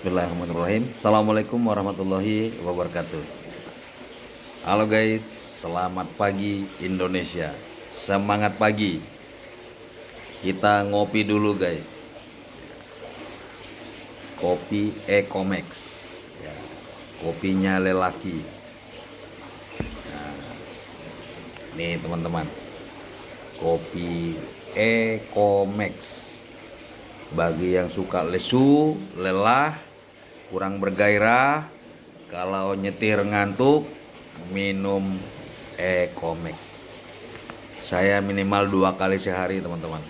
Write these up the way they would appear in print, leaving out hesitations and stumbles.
Bismillahirrahmanirrahim. Assalamualaikum warahmatullahi wabarakatuh. Halo guys, selamat pagi Indonesia. Semangat pagi. Kita ngopi dulu guys. Kopi Ekomex. Ya, kopinya lelaki. Nah, nih teman-teman. Kopi Ekomex. Bagi yang suka lesu, lelah, kurang bergairah, kalau nyetir ngantuk, minum Ekomex. Saya minimal 2 kali sehari teman-teman.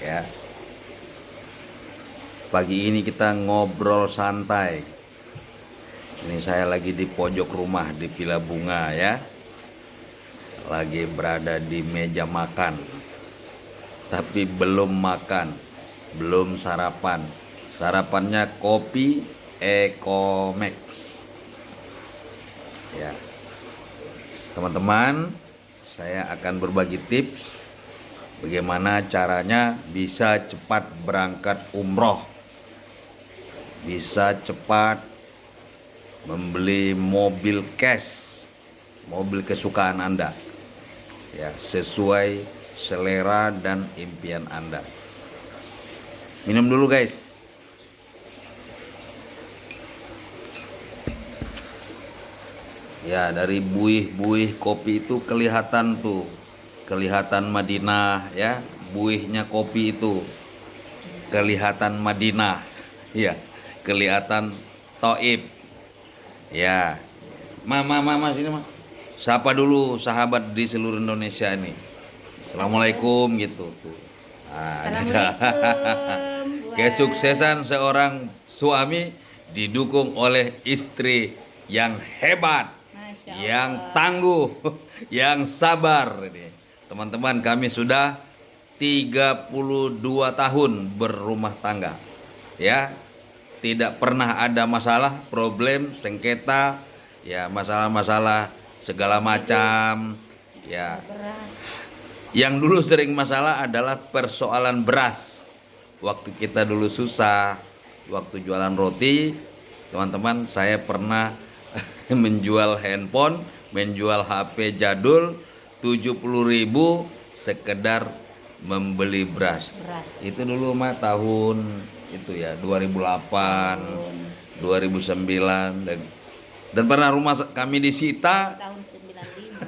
Ya. Pagi ini kita ngobrol santai. Ini saya lagi di pojok rumah di Villa Bunga ya. Lagi berada di meja makan. Tapi belum makan. Belum sarapan. Sarapannya kopi Ekomex. Ya. Teman-teman, saya akan berbagi tips bagaimana caranya bisa cepat berangkat umroh. Bisa cepat membeli mobil cash, mobil kesukaan Anda. Ya, sesuai selera dan impian Anda. Minum dulu guys. Ya, dari buih-buih kopi itu kelihatan tuh. Kelihatan Madinah ya. Buihnya kopi itu kelihatan Madinah. Ya, kelihatan Taif. Ya. Mama sini mah. Sapa dulu sahabat di seluruh Indonesia ini. Assalamualaikum gitu tuh. Assalamualaikum. Kesuksesan seorang suami didukung oleh istri yang hebat, yang tangguh, yang sabar. Teman-teman, kami sudah 32 tahun berumah tangga. Ya, tidak pernah ada masalah, problem, sengketa, ya masalah-masalah segala macam. Ya. Yang dulu sering masalah adalah persoalan beras. Waktu kita dulu susah, waktu jualan roti, teman-teman, saya pernah menjual handphone, menjual HP jadul 70.000 sekedar membeli beras. Itu dulu mah tahun itu ya 2008, 2009 dan pernah rumah kami disita Tahun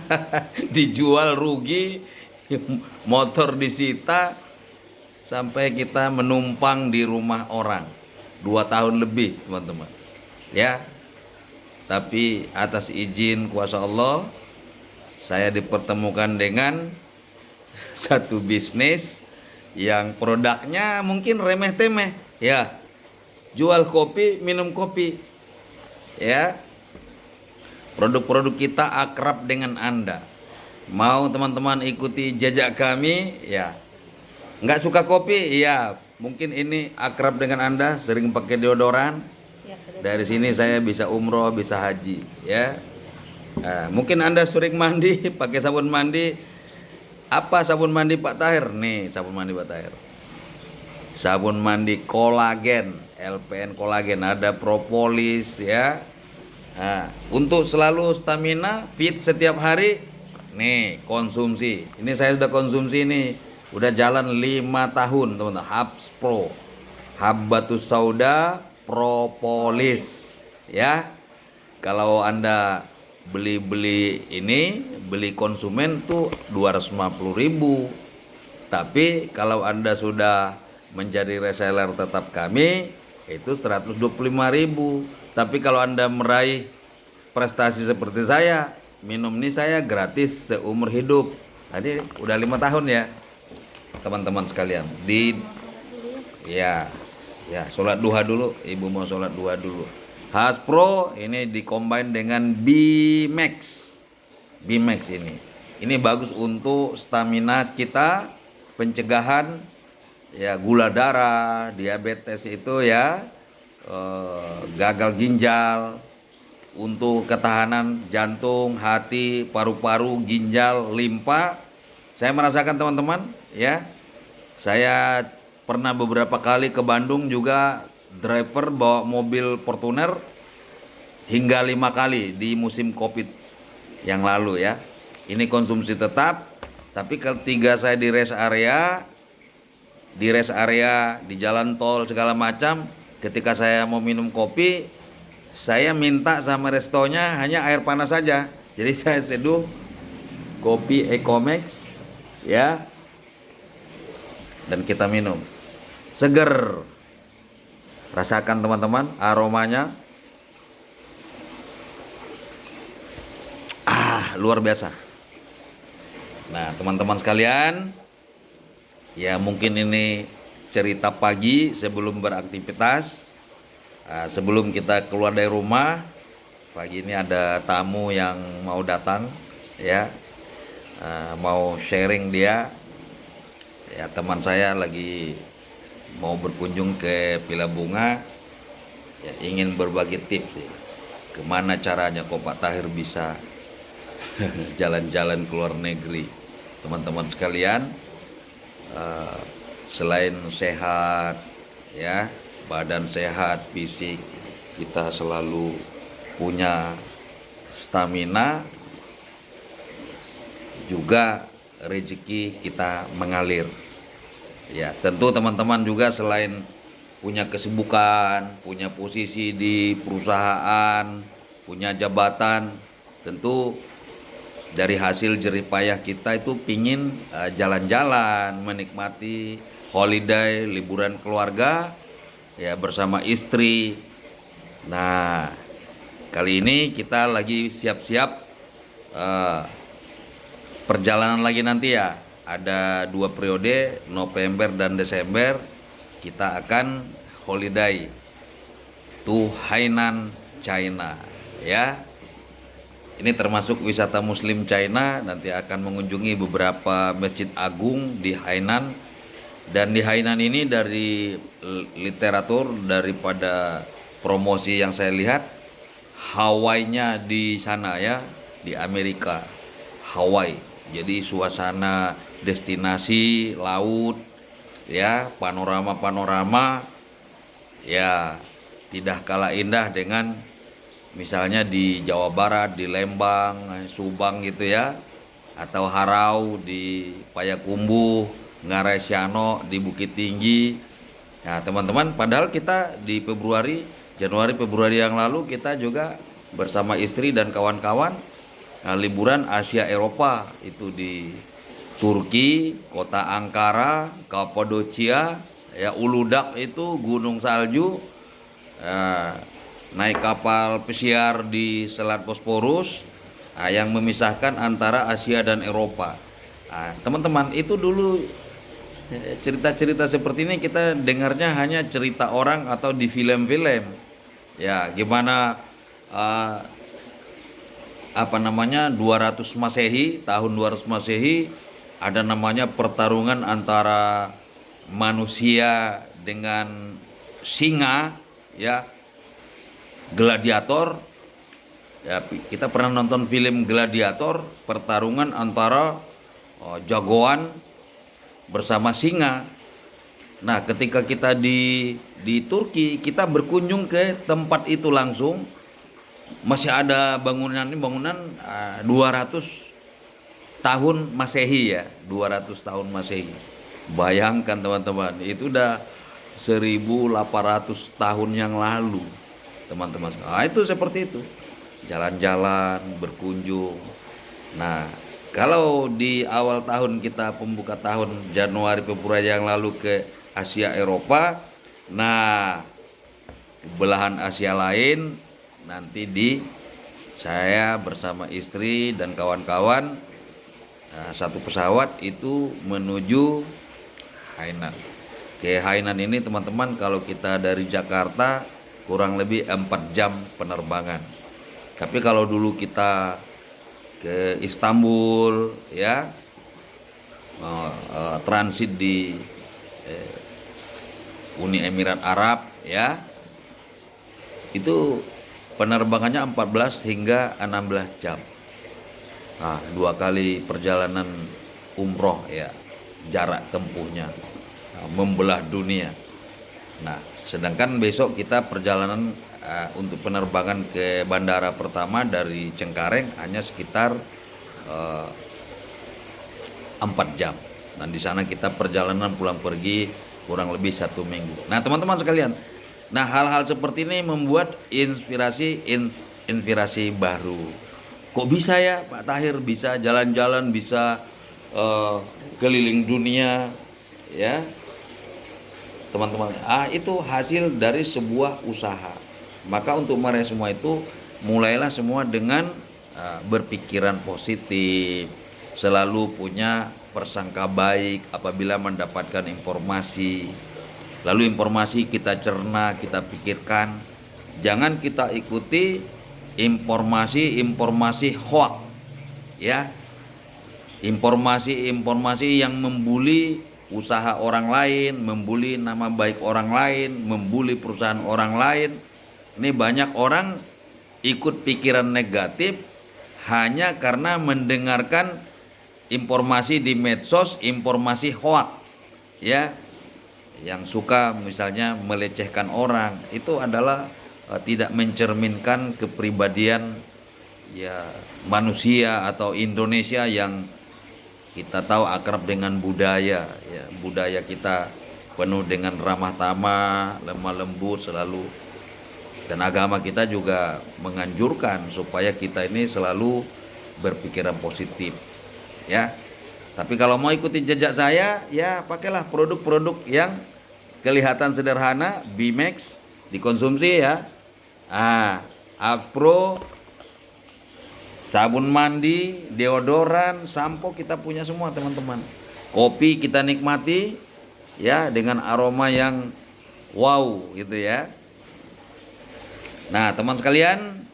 95. dijual rugi. Motor disita sampai kita menumpang di rumah orang 2 tahun lebih teman-teman ya. Tapi atas izin kuasa Allah saya dipertemukan dengan satu bisnis yang produknya mungkin remeh-temeh ya, jual kopi, minum kopi ya. Produk-produk kita akrab dengan Anda. Mau teman-teman ikuti jejak kami ya. Nggak suka kopi ya, mungkin ini akrab dengan Anda, sering pakai deodoran. Dari sini saya bisa umroh, bisa haji ya. Mungkin Anda sering mandi pakai sabun mandi. Apa sabun mandi Pak Tahir? Nih sabun mandi Pak Tahir. Sabun mandi kolagen, LPN kolagen, ada propolis ya. Untuk selalu stamina, fit setiap hari. Nih konsumsi, ini saya sudah konsumsi nih, udah jalan 5 tahun teman-teman. Habs Pro, Habbatus Sauda Propolis ya. Kalau Anda beli ini, beli konsumen tuh 250.000. Tapi kalau Anda sudah menjadi reseller tetap kami, itu 125.000. Tapi kalau Anda meraih prestasi seperti saya, minum ini saya gratis seumur hidup. Tadi udah 5 tahun ya teman-teman sekalian. Ya sholat duha dulu. Ibu mau sholat duha dulu. Haspro ini dikombin dengan Bimax. Bimax ini bagus untuk stamina kita, pencegahan ya gula darah, diabetes itu ya, gagal ginjal, untuk ketahanan jantung, hati, paru-paru, ginjal, limpa. Saya merasakan teman-teman ya. Saya pernah beberapa kali ke Bandung juga driver bawa mobil Fortuner hingga 5 kali di musim Covid yang lalu ya. Ini konsumsi tetap, tapi ketika saya di rest area, di jalan tol segala macam, ketika saya mau minum kopi, saya minta sama restonya hanya air panas saja. Jadi saya seduh kopi Ecomax ya, dan kita minum. Seger. Rasakan teman-teman aromanya. Luar biasa. Nah, teman-teman sekalian, ya mungkin ini cerita pagi sebelum beraktivitas. Sebelum kita keluar dari rumah, pagi ini ada tamu yang mau datang ya. Mau sharing dia. Ya, teman saya lagi mau berkunjung ke Villa Bunga, ya, ingin berbagi tips sih, kemana caranya kok Pak Tahir bisa jalan-jalan ke luar negeri. Teman-teman sekalian, selain sehat ya, badan sehat, fisik kita selalu punya stamina, juga rezeki kita mengalir. Ya, tentu teman-teman juga selain punya kesibukan, punya posisi di perusahaan, punya jabatan, tentu dari hasil jerih payah kita itu pingin jalan-jalan, menikmati holiday, liburan keluarga ya bersama istri. Nah, kali ini kita lagi siap-siap perjalanan lagi nanti ya. Ada 2 periode, November dan Desember, kita akan holiday to Hainan, China ya. Ini termasuk wisata Muslim China, nanti akan mengunjungi beberapa masjid agung di Hainan. Dan di Hainan ini dari literatur, daripada promosi yang saya lihat, Hawaii-nya di sana ya, di Amerika, Hawaii. Jadi suasana destinasi laut ya, panorama-panorama ya tidak kalah indah dengan misalnya di Jawa Barat, di Lembang, Subang gitu ya, atau Harau di Payakumbuh, Ngarai Siano di Bukit Tinggi. Nah, teman-teman, padahal kita di Januari Februari yang lalu kita juga bersama istri dan kawan-kawan liburan Asia Eropa, itu di Turki, kota Ankara, Kapadocia, ya Uludak itu gunung salju. Naik kapal pesiar di Selat Bosporus yang memisahkan antara Asia dan Eropa. Teman-teman, itu dulu cerita-cerita seperti ini kita dengarnya hanya cerita orang atau di film-film. Ya, gimana 200 Masehi, tahun 200 Masehi ada namanya pertarungan antara manusia dengan singa ya. Gladiator ya, kita pernah nonton film Gladiator, pertarungan antara jagoan bersama singa. Nah, ketika kita di Turki, kita berkunjung ke tempat itu langsung, masih ada bangunan 200 tahun Masehi ya, 200 tahun Masehi. Bayangkan teman-teman, itu udah 1800 tahun yang lalu. Teman-teman, itu seperti itu, jalan-jalan, berkunjung. Nah, kalau di awal tahun kita pembuka tahun Januari Februari yang lalu ke Asia Eropa, nah belahan Asia lain nanti saya bersama istri dan kawan-kawan, satu pesawat itu menuju Hainan. Ke Hainan ini teman-teman, kalau kita dari Jakarta kurang lebih 4 jam penerbangan. Tapi kalau dulu kita ke Istanbul ya, transit di Uni Emirat Arab ya, itu penerbangannya 14 hingga 16 jam. 2 kali perjalanan umroh ya, jarak tempuhnya membelah dunia. Nah, sedangkan besok kita perjalanan untuk penerbangan ke bandara pertama dari Cengkareng hanya sekitar 4 jam. Dan di sana kita perjalanan pulang pergi kurang lebih 1 minggu. Nah, teman-teman sekalian, nah hal-hal seperti ini membuat inspirasi baru. Kok bisa ya Pak Tahir bisa jalan-jalan, bisa keliling dunia, ya teman-teman. Itu hasil dari sebuah usaha. Maka untuk meraih semua itu, mulailah semua dengan berpikiran positif, selalu punya persangka baik apabila mendapatkan informasi. Lalu informasi kita cerna, kita pikirkan. Jangan kita ikuti informasi hoax, ya. Informasi yang membuli usaha orang lain, membuli nama baik orang lain, membuli perusahaan orang lain. Ini banyak orang ikut pikiran negatif hanya karena mendengarkan informasi di medsos, informasi hoax, ya, yang suka misalnya melecehkan orang. Itu adalah tidak mencerminkan kepribadian ya manusia atau Indonesia yang kita tahu akrab dengan budaya, ya, budaya kita penuh dengan ramah tamah, lemah lembut selalu. Dan agama kita juga menganjurkan supaya kita ini selalu berpikiran positif, ya. Tapi kalau mau ikuti jejak saya, ya pakailah produk-produk yang kelihatan sederhana, Bimex dikonsumsi, ya. Afro, sabun mandi, deodoran, sampo kita punya semua teman-teman. Kopi kita nikmati, ya, dengan aroma yang wow gitu, ya. Nah teman sekalian,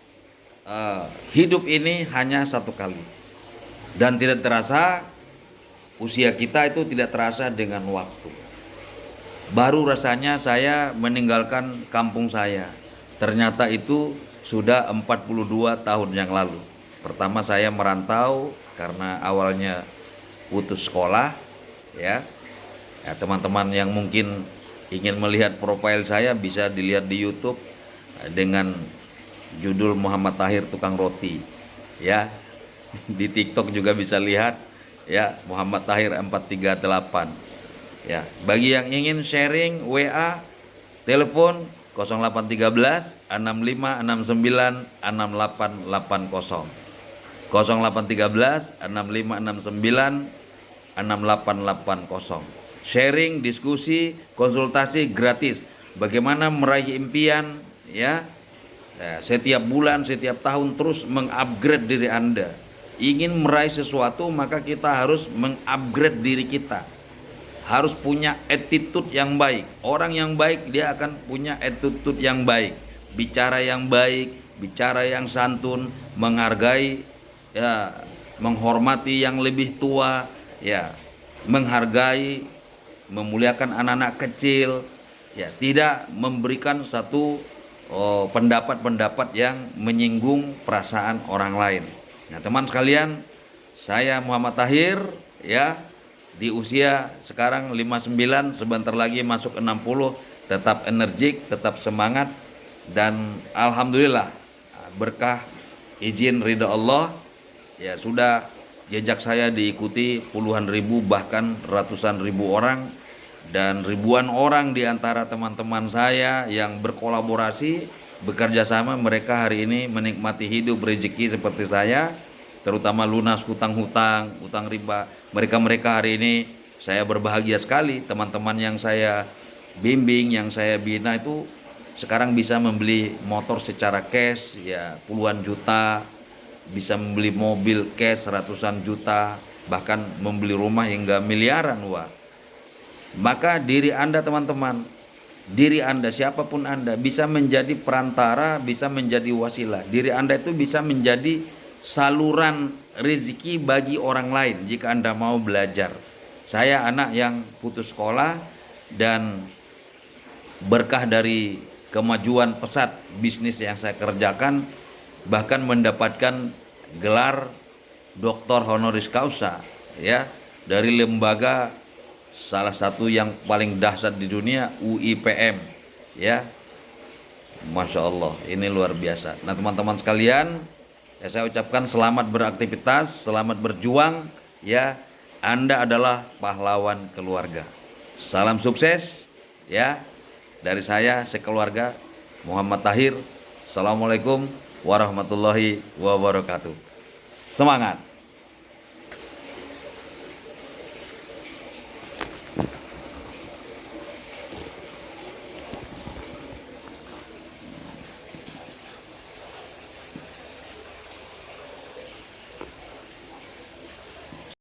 hidup ini hanya satu kali. Dan tidak terasa, usia kita itu tidak terasa dengan waktu. Baru rasanya saya meninggalkan kampung saya. Ternyata itu sudah 42 tahun yang lalu. Pertama saya merantau karena awalnya putus sekolah, ya. Ya, teman-teman yang mungkin ingin melihat profil saya bisa dilihat di YouTube dengan judul Muhammad Tahir Tukang Roti, ya. Di TikTok juga bisa lihat, ya, Muhammad Tahir 438. Ya, bagi yang ingin sharing WA, telepon 0813 6569 6880. 0813 6569 6880. Sharing, diskusi, konsultasi gratis. Bagaimana meraih impian, ya. Setiap bulan, setiap tahun terus mengupgrade diri Anda. Ingin meraih sesuatu, maka kita harus mengupgrade diri kita. Harus punya attitude yang baik. Orang yang baik dia akan punya attitude yang baik, bicara yang baik, bicara yang santun, menghargai, ya, menghormati yang lebih tua, ya, menghargai, memuliakan anak-anak kecil, ya, tidak memberikan satu pendapat-pendapat yang menyinggung perasaan orang lain. Nah, teman sekalian, saya Muhammad Tahir, ya, di usia sekarang 59, sebentar lagi masuk 60, tetap energik, tetap semangat, dan alhamdulillah berkah izin ridha Allah, ya, sudah jejak saya diikuti puluhan ribu bahkan ratusan ribu orang, dan ribuan orang di antara teman-teman saya yang berkolaborasi bekerja sama, mereka hari ini menikmati hidup rezeki seperti saya, terutama lunas hutang-hutang, hutang riba. Mereka hari ini saya berbahagia sekali. Teman-teman yang saya bimbing, yang saya bina itu sekarang bisa membeli motor secara cash, ya, puluhan juta, bisa membeli mobil cash ratusan juta, bahkan membeli rumah hingga miliaran, wah. Maka diri Anda teman-teman, diri Anda siapapun Anda bisa menjadi perantara, bisa menjadi wasilah. Diri Anda itu bisa menjadi saluran rezeki bagi orang lain jika Anda mau belajar. Saya anak yang putus sekolah dan berkah dari kemajuan pesat bisnis yang saya kerjakan, bahkan mendapatkan gelar Doktor Honoris Causa, ya, dari lembaga salah satu yang paling dahsyat di dunia UIPM, ya. Masya Allah, ini luar biasa. Nah teman-teman sekalian, ya saya ucapkan selamat beraktivitas, selamat berjuang, ya. Anda adalah pahlawan keluarga. Salam sukses, ya. Dari saya sekeluarga, Muhammad Tahir. Assalamualaikum warahmatullahi wabarakatuh. Semangat.